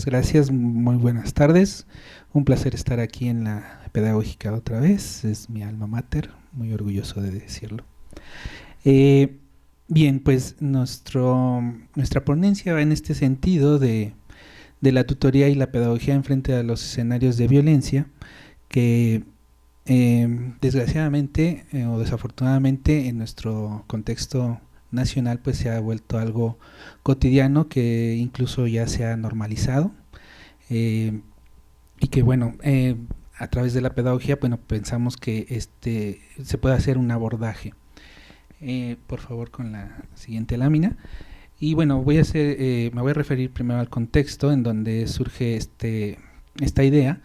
Muchas gracias, muy buenas tardes. Un placer estar aquí en la Pedagógica otra vez. Es mi alma mater, muy orgulloso de decirlo. Eh, Bien, pues nuestra ponencia va en este sentido de la tutoría y la pedagogía en frente a los escenarios de violencia que desgraciadamente o desafortunadamente en nuestro contexto nacional pues se ha vuelto algo cotidiano que incluso ya se ha normalizado y que bueno, a través de la pedagogía bueno, pensamos que se puede hacer un abordaje. Por favor, con la siguiente lámina. Y bueno, me voy a referir primero al contexto en donde surge esta idea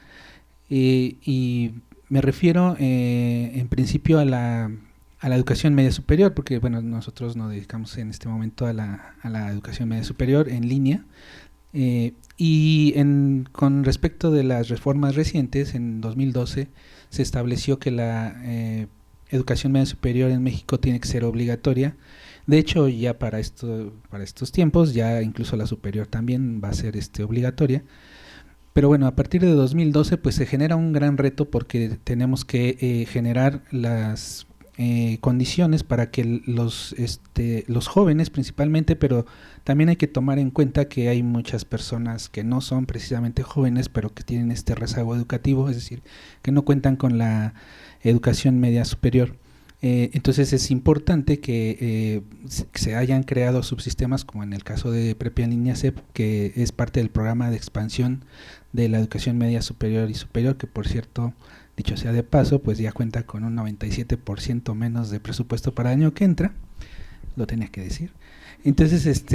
y me refiero en principio a la educación media superior, porque bueno, nosotros nos dedicamos en este momento a la educación media superior en línea. Con respecto de las reformas recientes, en 2012 se estableció que la educación media superior en México tiene que ser obligatoria. De hecho, ya para estos tiempos, ya incluso la superior también va a ser obligatoria. Pero bueno, a partir de 2012 pues se genera un gran reto porque tenemos que generar las condiciones para que los jóvenes principalmente, pero también hay que tomar en cuenta que hay muchas personas que no son precisamente jóvenes, pero que tienen este rezago educativo, es decir, que no cuentan con la educación media superior. Entonces es importante que se hayan creado subsistemas como en el caso de Prepa en Línea CEP, que es parte del programa de expansión de la educación media superior y superior, que por cierto, dicho sea de paso, pues ya cuenta con un 97% menos de presupuesto para el año que entra, lo tenía que decir. Entonces,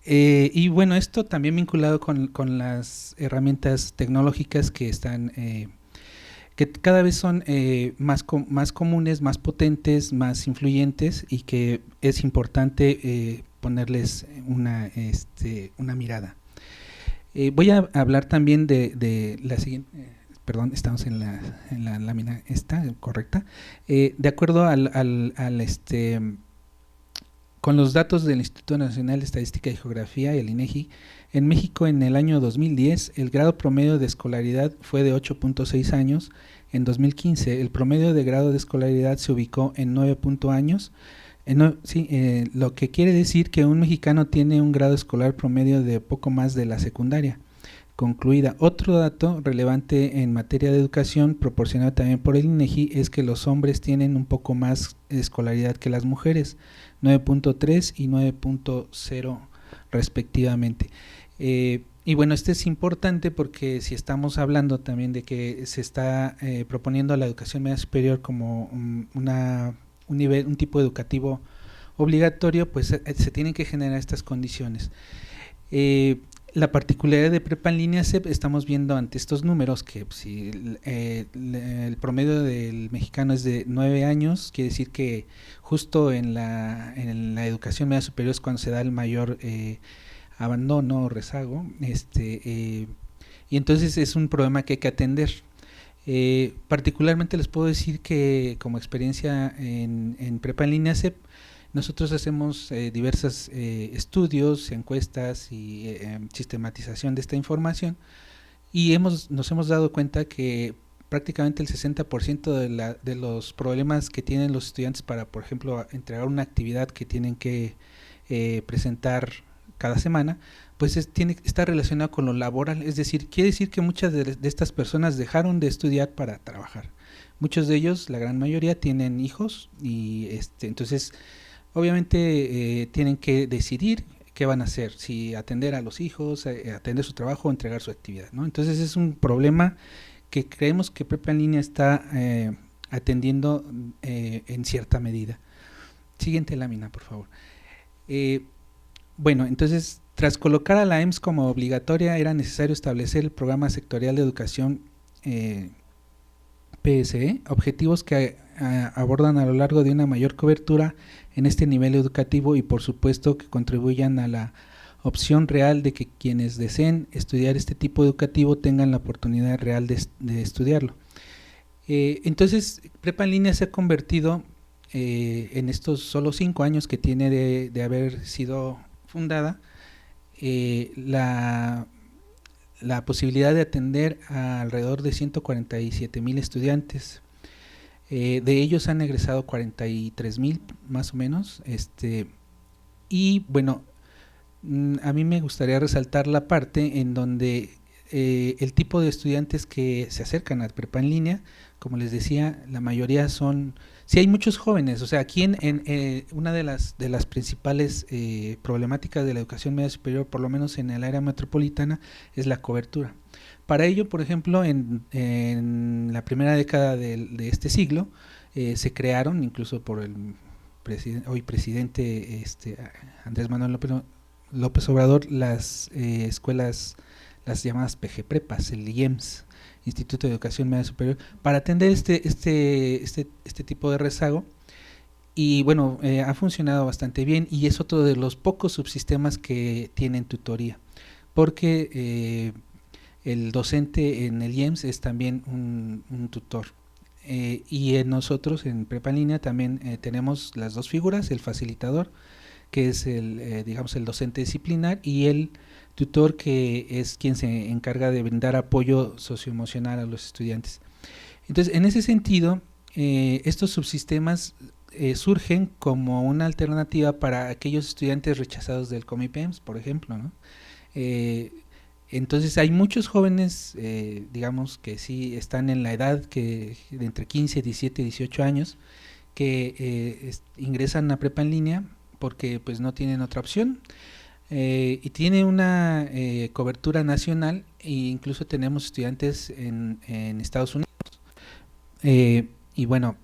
y bueno, esto también vinculado con las herramientas tecnológicas que están que cada vez son más comunes, más potentes, más influyentes y que es importante ponerles una mirada. Voy a hablar también de la siguiente, perdón, estamos en la lámina esta, correcta. De acuerdo con los datos del Instituto Nacional de Estadística y Geografía, el INEGI, en México en el año 2010 el grado promedio de escolaridad fue de 8.6 años. En 2015 el promedio de grado de escolaridad se ubicó en 9 años. Lo que quiere decir que un mexicano tiene un grado escolar promedio de poco más de la secundaria concluida. Otro dato relevante en materia de educación, proporcionado también por el INEGI, es que los hombres tienen un poco más escolaridad que las mujeres, 9.3 y 9.0 respectivamente. Y bueno, esto es importante porque si estamos hablando también de que se está proponiendo la educación media superior como un tipo educativo obligatorio, pues se tienen que generar estas condiciones. La particularidad de Prepa en Línea CEP, estamos viendo ante estos números que si el promedio del mexicano es de 9 años, quiere decir que justo en la educación media superior es cuando se da el mayor abandono o rezago, y entonces es un problema que hay que atender. Particularmente les puedo decir que como experiencia en Prepa en Línea CEP, nosotros hacemos diversos estudios, encuestas y sistematización de esta información y nos hemos dado cuenta que prácticamente el 60% de los problemas que tienen los estudiantes para, por ejemplo, entregar una actividad que tienen que presentar cada semana, pues está relacionado con lo laboral, es decir, quiere decir que muchas de estas personas dejaron de estudiar para trabajar. Muchos de ellos, la gran mayoría, tienen hijos y entonces obviamente tienen que decidir qué van a hacer, si atender a los hijos, atender su trabajo o entregar su actividad, ¿no? Entonces es un problema que creemos que Prepa en Línea está atendiendo en cierta medida. Siguiente lámina, por favor. Bueno, entonces, tras colocar a la EMS como obligatoria, era necesario establecer el Programa Sectorial de Educación PSE, objetivos que abordan a lo largo de una mayor cobertura en este nivel educativo y por supuesto que contribuyan a la opción real de que quienes deseen estudiar este tipo educativo tengan la oportunidad real de estudiarlo. Entonces, Prepa en Línea se ha convertido en estos solo 5 años que tiene de haber sido fundada la posibilidad de atender a alrededor de 147,000 estudiantes. De ellos han egresado 43,000 más o menos. Y bueno, a mí me gustaría resaltar la parte en donde el tipo de estudiantes que se acercan a prepa en línea, como les decía, la mayoría son, sí hay muchos jóvenes, o sea, aquí una de las principales problemáticas de la educación media superior, por lo menos en el área metropolitana, es la cobertura. Para ello, por ejemplo, en la primera década de este siglo, se crearon, incluso por el hoy presidente Andrés Manuel López Obrador, las escuelas, las llamadas PG Prepas, el IEMS, Instituto de Educación Media Superior, para atender este tipo de rezago. Y bueno, ha funcionado bastante bien y es otro de los pocos subsistemas que tienen tutoría, porque el docente en el IEMS es también un tutor. Y nosotros en Prepa en Línea también tenemos las dos figuras, el facilitador, que es digamos el docente disciplinar, y el tutor, que es quien se encarga de brindar apoyo socioemocional a los estudiantes. Entonces, en ese sentido, estos subsistemas surgen como una alternativa para aquellos estudiantes rechazados del Comipems, por ejemplo, ¿no? Entonces hay muchos jóvenes, digamos, que sí están en la edad de entre 15, 17, 18 años, que ingresan a prepa en línea porque pues no tienen otra opción, y tiene una cobertura nacional, e incluso tenemos estudiantes en Estados Unidos, y bueno,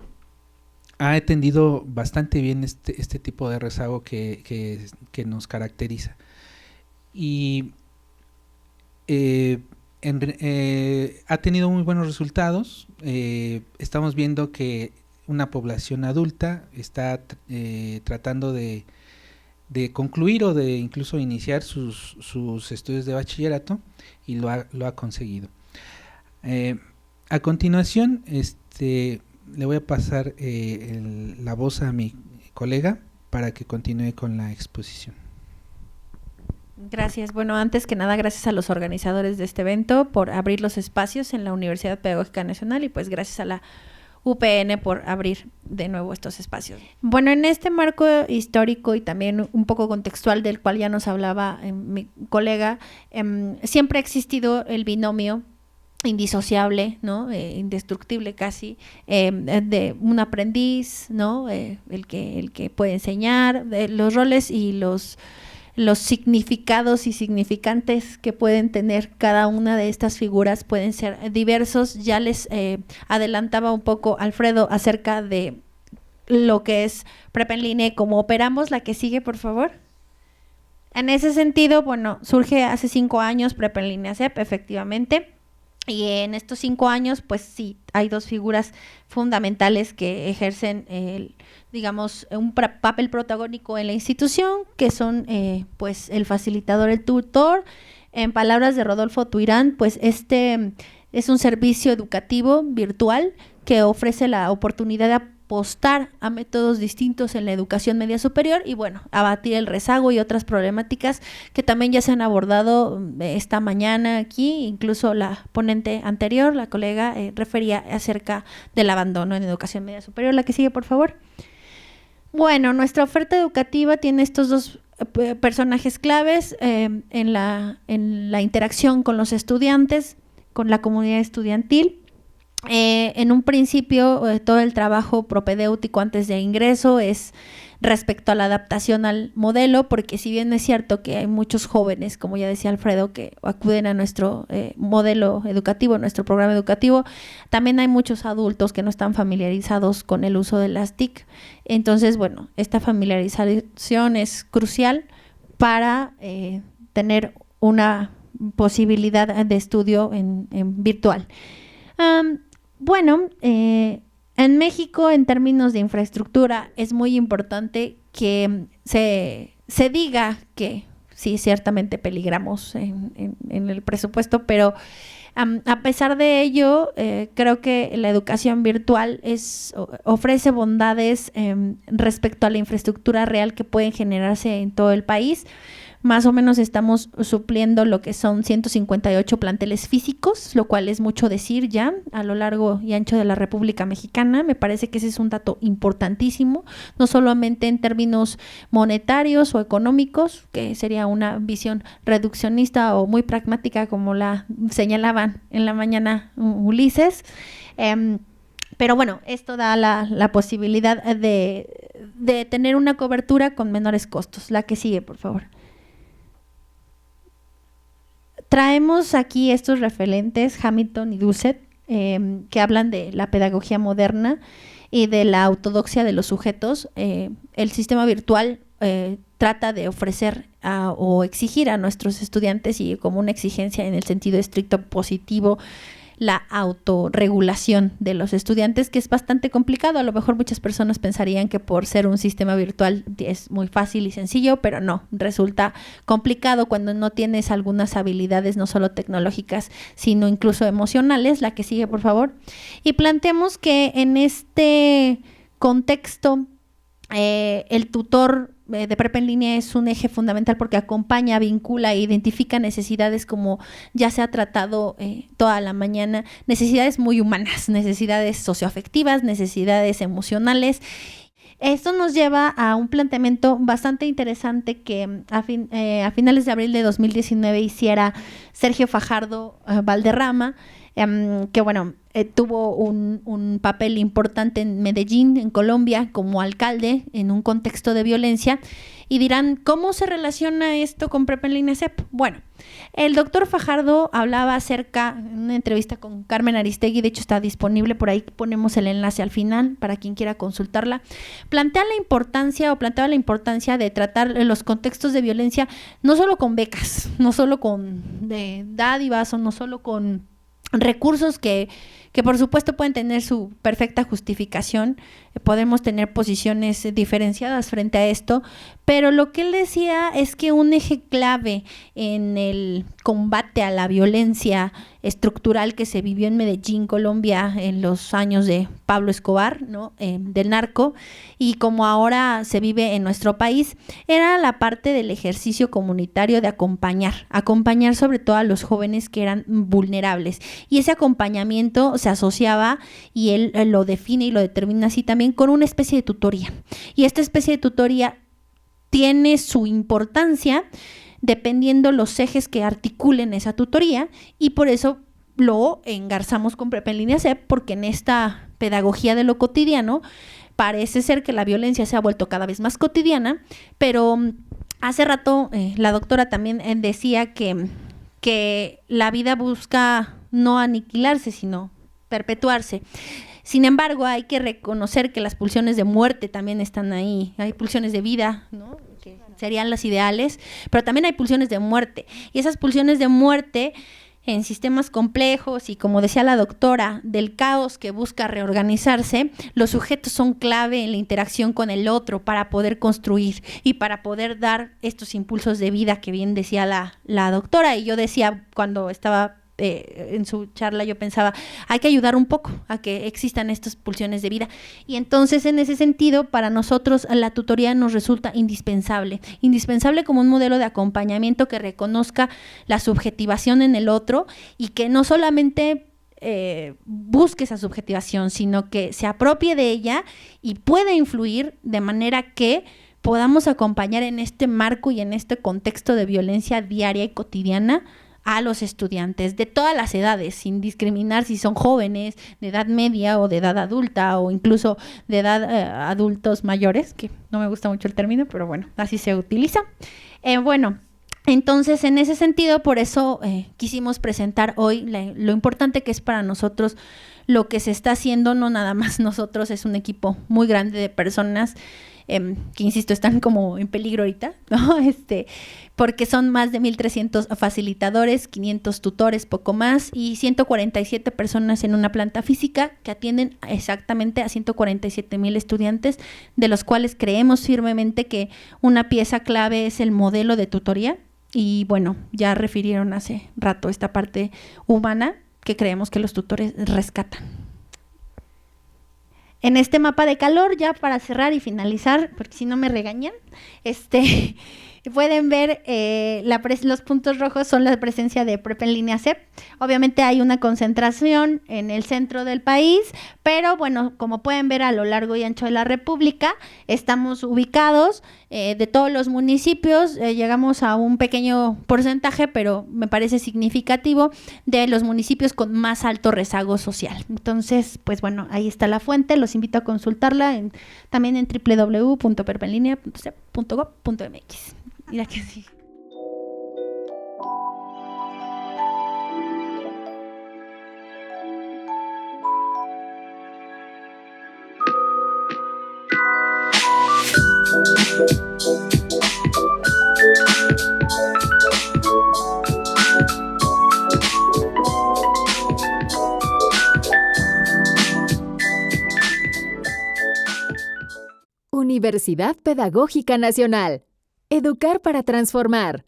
ha atendido bastante bien este tipo de rezago que nos caracteriza. Y ha tenido muy buenos resultados. Estamos viendo que una población adulta está tratando de concluir o de incluso iniciar sus estudios de bachillerato, y lo ha conseguido. A continuación, le voy a pasar la voz a mi colega para que continúe con la exposición. Gracias. Bueno, antes que nada, gracias a los organizadores de este evento por abrir los espacios en la Universidad Pedagógica Nacional, y pues gracias a la UPN por abrir de nuevo estos espacios. Bueno, en este marco histórico y también un poco contextual del cual ya nos hablaba mi colega, siempre ha existido el binomio indisociable, ¿no? Indestructible casi, de un aprendiz, ¿no? El que puede enseñar, los roles y los significados y significantes que pueden tener cada una de estas figuras pueden ser diversos. Ya les adelantaba un poco Alfredo acerca de lo que es Prepa en Línea y cómo operamos. La que sigue, por favor. En ese sentido, bueno, surge hace 5 años Prepa en Línea CEP, efectivamente. Y en estos 5 años, pues sí, hay dos figuras fundamentales que ejercen digamos, un papel protagónico en la institución, que son pues el facilitador, el tutor. En palabras de Rodolfo Tuirán, pues es un servicio educativo virtual que ofrece la oportunidad de apostar a métodos distintos en la educación media superior y bueno, abatir el rezago y otras problemáticas que también ya se han abordado esta mañana aquí. Incluso la ponente anterior, la colega, refería acerca del abandono en educación media superior. La que sigue, por favor. Bueno, nuestra oferta educativa tiene estos dos personajes claves en la interacción con los estudiantes, con la comunidad estudiantil. En un principio, todo el trabajo propedéutico antes de ingreso es respecto a la adaptación al modelo, porque si bien es cierto que hay muchos jóvenes, como ya decía Alfredo, que acuden a nuestro modelo educativo, nuestro programa educativo, también hay muchos adultos que no están familiarizados con el uso de las TIC. Entonces, bueno, esta familiarización es crucial para tener una posibilidad de estudio en virtual. Bueno, en México, en términos de infraestructura, es muy importante que se diga que sí, ciertamente peligramos en el presupuesto, pero a pesar de ello, creo que la educación virtual ofrece bondades respecto a la infraestructura real que pueden generarse en todo el país. más o menos estamos supliendo lo que son 158 planteles físicos, lo cual es mucho decir ya a lo largo y ancho de la República Mexicana. Me parece que ese es un dato importantísimo, no solamente en términos monetarios o económicos, que sería una visión reduccionista o muy pragmática como la señalaban en la mañana Ulises, pero bueno, esto da la posibilidad de tener una cobertura con menores costos. La que sigue, por favor. Traemos aquí estos referentes, Hamilton y Doucet, que hablan de la pedagogía moderna y de la autodoxia de los sujetos. El sistema virtual trata de ofrecer o exigir a nuestros estudiantes, y como una exigencia en el sentido estricto positivo, la autorregulación de los estudiantes, que es bastante complicado. A lo mejor muchas personas pensarían que por ser un sistema virtual es muy fácil y sencillo, pero no, resulta complicado cuando no tienes algunas habilidades no solo tecnológicas, sino incluso emocionales. La que sigue, por favor. Y planteamos que en este contexto el tutor de prepa en línea es un eje fundamental porque acompaña, vincula e identifica necesidades, como ya se ha tratado toda la mañana, necesidades muy humanas, necesidades socioafectivas, necesidades emocionales. Esto nos lleva a un planteamiento bastante interesante que a finales de abril de 2019 hiciera Sergio Fajardo Valderrama, que bueno, tuvo un papel importante en Medellín, en Colombia, como alcalde en un contexto de violencia. Y dirán, ¿cómo se relaciona esto con Prepa en Línea CEP? Bueno, el doctor Fajardo hablaba acerca, en una entrevista con Carmen Aristegui, de hecho está disponible, por ahí ponemos el enlace al final para quien quiera consultarla, planteaba la importancia de tratar los contextos de violencia no solo con becas, no solo con dádivas o no solo con recursos que por supuesto pueden tener su perfecta justificación, podemos tener posiciones diferenciadas frente a esto, pero lo que él decía es que un eje clave en el combate a la violencia estructural que se vivió en Medellín, Colombia, en los años de Pablo Escobar, ¿no? Del narco, y como ahora se vive en nuestro país, era la parte del ejercicio comunitario de acompañar sobre todo a los jóvenes que eran vulnerables, y ese acompañamiento se asociaba, y él lo define y lo determina así también, con una especie de tutoría, y esta especie de tutoría tiene su importancia dependiendo los ejes que articulen esa tutoría, y por eso lo engarzamos con Prepa en Línea CEP, porque en esta pedagogía de lo cotidiano parece ser que la violencia se ha vuelto cada vez más cotidiana, pero hace rato la doctora también decía que la vida busca no aniquilarse, sino perpetuarse. Sin embargo, hay que reconocer que las pulsiones de muerte también están ahí. Hay pulsiones de vida, ¿no?, que serían las ideales, pero también hay pulsiones de muerte. Y esas pulsiones de muerte en sistemas complejos y, como decía la doctora, del caos que busca reorganizarse, los sujetos son clave en la interacción con el otro para poder construir y para poder dar estos impulsos de vida que bien decía la doctora. Y yo decía, cuando estaba en su charla, yo pensaba, hay que ayudar un poco a que existan estas pulsiones de vida, y entonces en ese sentido para nosotros la tutoría nos resulta indispensable como un modelo de acompañamiento que reconozca la subjetivación en el otro y que no solamente busque esa subjetivación, sino que se apropie de ella y pueda influir de manera que podamos acompañar en este marco y en este contexto de violencia diaria y cotidiana a los estudiantes de todas las edades, sin discriminar si son jóvenes, de edad media o de edad adulta, o incluso de edad adultos mayores, que no me gusta mucho el término, pero bueno, así se utiliza. Bueno, entonces en ese sentido, por eso quisimos presentar hoy lo importante que es para nosotros lo que se está haciendo. No nada más nosotros, es un equipo muy grande de personas que, insisto, están como en peligro ahorita, ¿no? Porque son más de 1,300 facilitadores, 500 tutores, poco más, y 147 personas en una planta física que atienden exactamente a 147,000 estudiantes, de los cuales creemos firmemente que una pieza clave es el modelo de tutoría. Y bueno, ya refirieron hace rato esta parte humana que creemos que los tutores rescatan. En este mapa de calor, ya para cerrar y finalizar, porque si no me regañan, pueden ver los puntos rojos son la presencia de PREP en línea CEP. Obviamente hay una concentración en el centro del país, pero bueno, como pueden ver a lo largo y ancho de la República, estamos ubicados de todos los municipios, llegamos a un pequeño porcentaje, pero me parece significativo, de los municipios con más alto rezago social. Entonces, pues bueno, ahí está la fuente, los invito a consultarla también en www.preprenlinea.gov.mx. Mira que sí. Universidad Pedagógica Nacional. Educar para transformar.